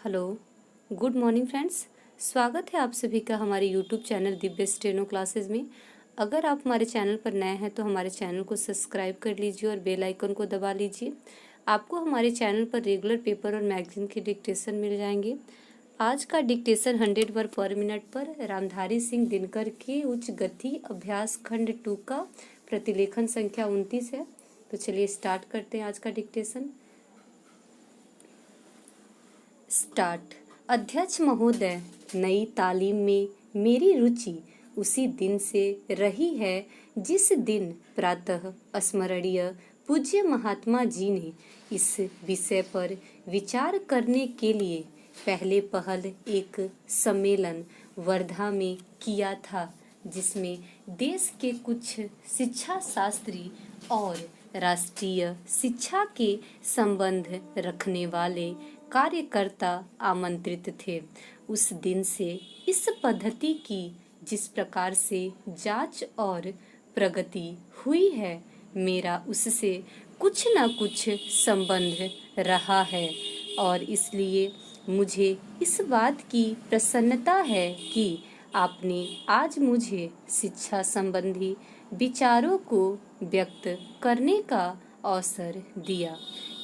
Hello, good morning friends. स्वागत है आप सभी का हमारे YouTube channel Divya steno classes में। अगर आप हमारे चैनल पर नए हैं तो हमारे चैनल को सब्सक्राइब कर लीजिए और बेल आइकन को दबा लीजिए। आपको हमारे चैनल पर रेगुलर पेपर और मैगजीन के डिक्टेशन मिल जाएंगे। आज का डिक्टेशन 100 वर्ड पर मिनट पर रामधारी सिंह दिनकर के उच्च गति अभ्यास खंड 2 का प्रतिलेखन संख्या 29 है। तो चलिए स्टार्ट करते हैं आज का डिक्टेशन। स्टार्ट। अध्यक्ष महोदय, नई तालीम में मेरी रुचि उसी दिन से रही है जिस दिन प्रातः स्मरणीय पूज्य महात्मा जी ने इस विषय पर विचार करने के लिए पहले पहल एक सम्मेलन वर्धा में किया था, जिसमें देश के कुछ शिक्षा शास्त्री और राष्ट्रीय शिक्षा के संबंध रखने वाले कार्यकर्ता आमंत्रित थे। उस दिन से इस पद्धति की जिस प्रकार से जांच और प्रगति हुई है, मेरा उससे कुछ न कुछ संबंध रहा है और इसलिए मुझे इस बात की प्रसन्नता है कि आपने आज मुझे शिक्षा संबंधी विचारों को व्यक्त करने का अवसर दिया।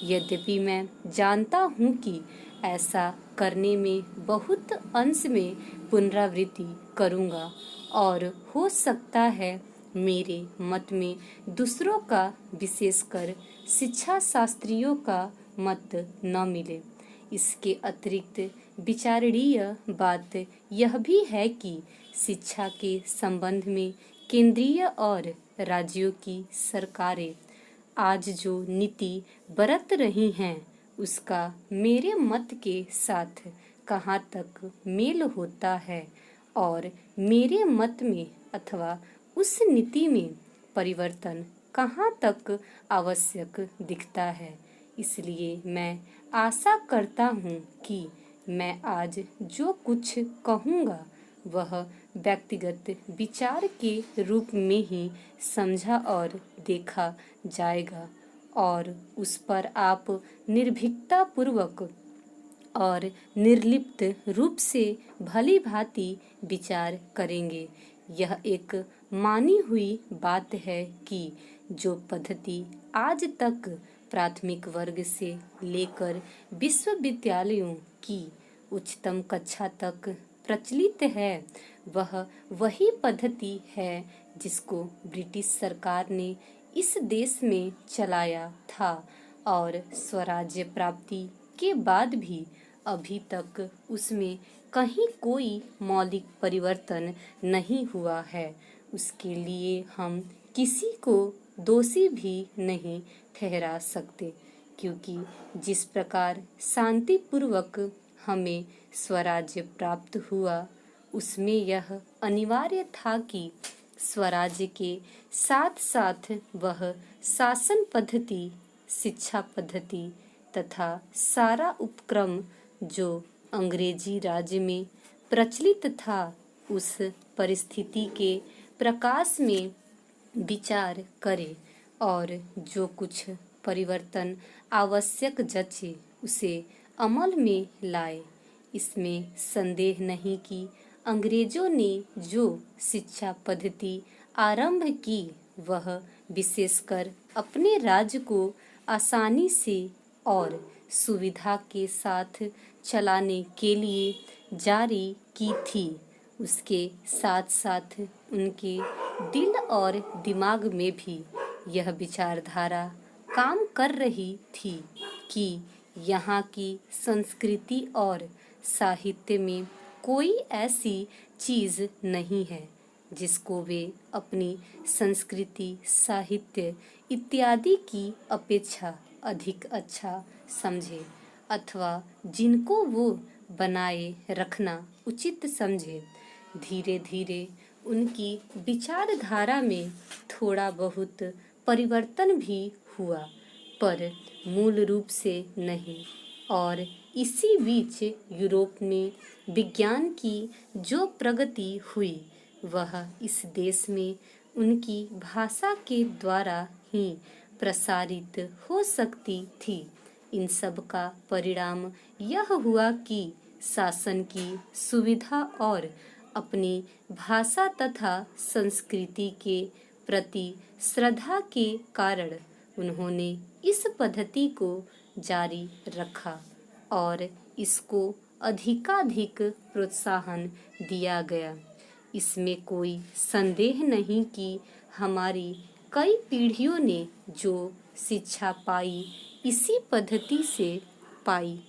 यद्यपि मैं जानता हूँ कि ऐसा करने में बहुत अंश में पुनरावृत्ति करूँगा और हो सकता है मेरे मत में दूसरों का, विशेषकर शिक्षा शास्त्रियों का मत न मिले। इसके अतिरिक्त विचारणीय बात यह भी है कि शिक्षा के संबंध में केंद्रीय और राज्यों की सरकारें आज जो नीति बरत रही हैं, उसका मेरे मत के साथ कहाँ तक मेल होता है और मेरे मत में अथवा उस नीति में परिवर्तन कहाँ तक आवश्यक दिखता है। इसलिए मैं आशा करता हूँ कि मैं आज जो कुछ कहूँगा वह व्यक्तिगत विचार के रूप में ही समझा और देखा जाएगा और उस पर आप निर्भीकता पूर्वक और निर्लिप्त रूप से भली भांति विचार करेंगे। यह एक मानी हुई बात है कि जो पद्धति आज तक प्राथमिक वर्ग से लेकर विश्वविद्यालयों की उच्चतम कक्षा तक प्रचलित है, वह वही पद्धति है जिसको ब्रिटिश सरकार ने इस देश में चलाया था और स्वराज्य प्राप्ति के बाद भी अभी तक उसमें कहीं कोई मौलिक परिवर्तन नहीं हुआ है। उसके लिए हम किसी को दोषी भी नहीं ठहरा सकते, क्योंकि जिस प्रकार शांतिपूर्वक हमें स्वराज्य प्राप्त हुआ, उसमें यह अनिवार्य था कि स्वराज्य के साथ साथ वह शासन पद्धति, शिक्षा पद्धति तथा सारा उपक्रम जो अंग्रेजी राज्य में प्रचलित था, उस परिस्थिति के प्रकाश में विचार करे और जो कुछ परिवर्तन आवश्यक जचे उसे अमल में लाए। इसमें संदेह नहीं कि अंग्रेजों ने जो शिक्षा पद्धति आरंभ की, वह विशेषकर अपने राज्य को आसानी से और सुविधा के साथ चलाने के लिए जारी की थी। उसके साथ साथ उनके दिल और दिमाग में भी यह विचारधारा काम कर रही थी कि यहाँ की संस्कृति और साहित्य में कोई ऐसी चीज़ नहीं है जिसको वे अपनी संस्कृति, साहित्य इत्यादि की अपेक्षा अधिक अच्छा समझे अथवा जिनको वो बनाए रखना उचित समझे। धीरे धीरे उनकी विचारधारा में थोड़ा बहुत परिवर्तन भी हुआ, पर मूल रूप से नहीं। और इसी बीच यूरोप में विज्ञान की जो प्रगति हुई, वह इस देश में उनकी भाषा के द्वारा ही प्रसारित हो सकती थी। इन सब का परिणाम यह हुआ कि शासन की सुविधा और अपनी भाषा तथा संस्कृति के प्रति श्रद्धा के कारण उन्होंने इस पद्धति को जारी रखा और इसको अधिकाधिक प्रोत्साहन दिया गया। इसमें कोई संदेह नहीं कि हमारी कई पीढ़ियों ने जो शिक्षा पाई इसी पद्धति से पाई।